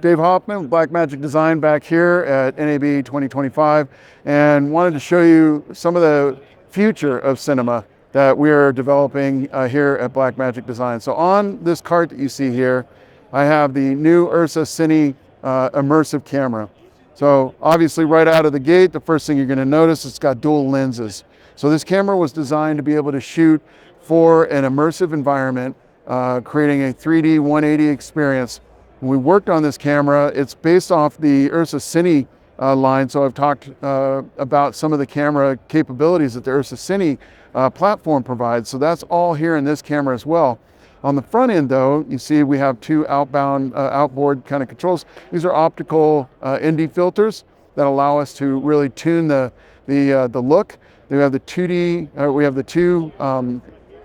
Dave Hoffman with Blackmagic Design back here at NAB 2025, and wanted to show you some of the future of cinema that we are developing here at Blackmagic Design. So on this cart that you see here, I have the new URSA Cine Immersive camera. So obviously right out of the gate, the first thing you're going to notice, it's got dual lenses. So this camera was designed to be able to shoot for an immersive environment, creating a 3D 180 experience. When we worked on this camera, it's based off the URSA Cine line, so I've talked about some of the camera capabilities that the URSA Cine platform provides. So that's all here in this camera as well. On the front end though, you see we have two outboard kind of controls. These are optical ND filters that allow us to really tune the look. We have the 2D, we have the two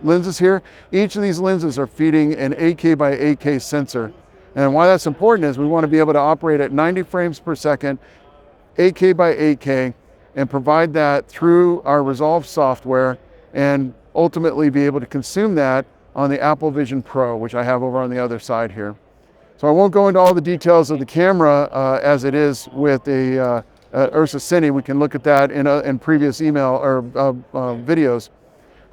lenses here. Each of these lenses are feeding an 8K by 8K sensor. And why that's important is we want to be able to operate at 90 frames per second, 8K by 8K, and provide that through our Resolve software, and ultimately be able to consume that on the Apple Vision Pro, which I have over on the other side here. So I won't go into all the details of the camera as it is with the URSA Cine. We can look at that in previous email or videos.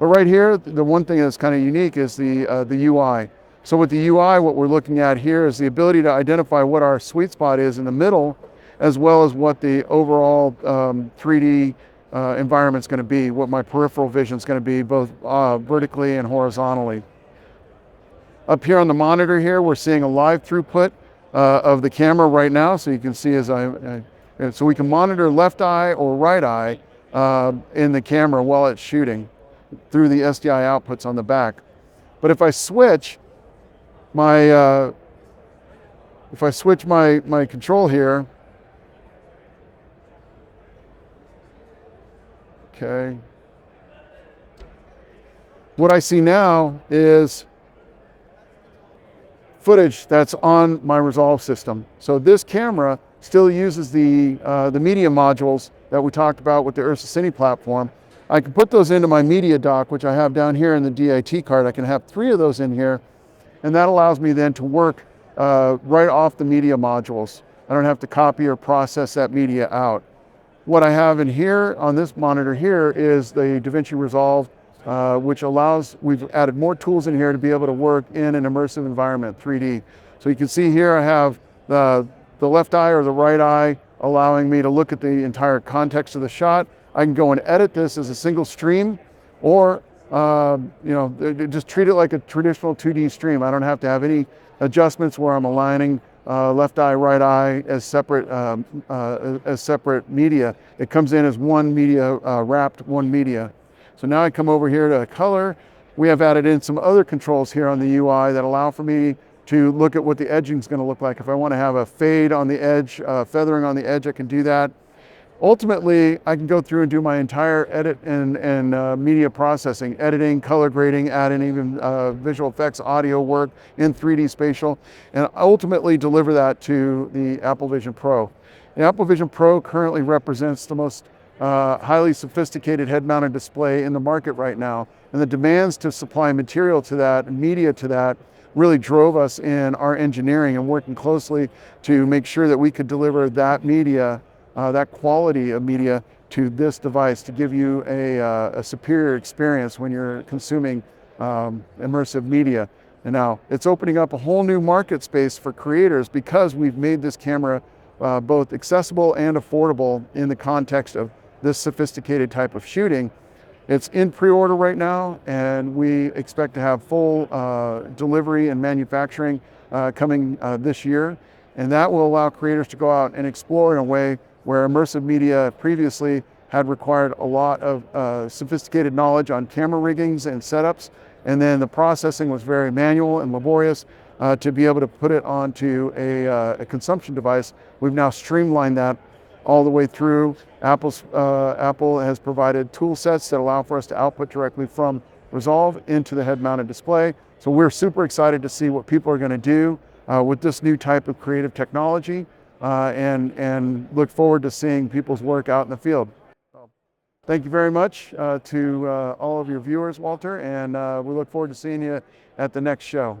But right here, the one thing that's kind of unique is the UI. So with the UI, what we're looking at here is the ability to identify what our sweet spot is in the middle, as well as what the overall 3D environment's going to be, what my peripheral vision is going to be, both vertically and horizontally. Up here on the monitor here, we're seeing a live throughput of the camera right now. So you can see so we can monitor left eye or right eye in the camera while it's shooting through the SDI outputs on the back. But if I switch my my control here, okay, what I see now is footage that's on my Resolve system. So this camera still uses the media modules that we talked about with the URSA Cine platform. I can put those into my media dock, which I have down here in the DIT card. I can have 3 of those in here, and that allows me then to work right off the media modules. I don't have to copy or process that media out. What I have in here on this monitor here is the DaVinci Resolve, which allows, we've added more tools in here to be able to work in an immersive environment, 3D. So you can see here I have the left eye or the right eye allowing me to look at the entire context of the shot. I can go and edit this as a single stream, or just treat it like a traditional 2D stream. I don't have to have any adjustments where I'm aligning left eye, right eye as separate media. It comes in as one media, wrapped one media. So now I come over here to color. We have added in some other controls here on the UI that allow for me to look at what the edging is going to look like. If I want to have a fade on the edge, feathering on the edge, I can do that. Ultimately, I can go through and do my entire edit and media processing, editing, color grading, adding even visual effects, audio work in 3D Spatial, and ultimately deliver that to the Apple Vision Pro. The Apple Vision Pro currently represents the most highly sophisticated head-mounted display in the market right now, and the demands to supply material to that and media to that really drove us in our engineering and working closely to make sure that we could deliver that media, that quality of media to this device to give you a superior experience when you're consuming immersive media. And now it's opening up a whole new market space for creators because we've made this camera both accessible and affordable in the context of this sophisticated type of shooting. It's in pre-order right now, and we expect to have full delivery and manufacturing coming this year. And that will allow creators to go out and explore in a way where immersive media previously had required a lot of sophisticated knowledge on camera riggings and setups, and then the processing was very manual and laborious. To be able to put it onto a consumption device, we've now streamlined that all the way through. Apple has provided tool sets that allow for us to output directly from Resolve into the head-mounted display. So we're super excited to see what people are going to do with this new type of creative technology, and look forward to seeing people's work out in the field. Thank you very much to all of your viewers, Walter, and we look forward to seeing you at the next show.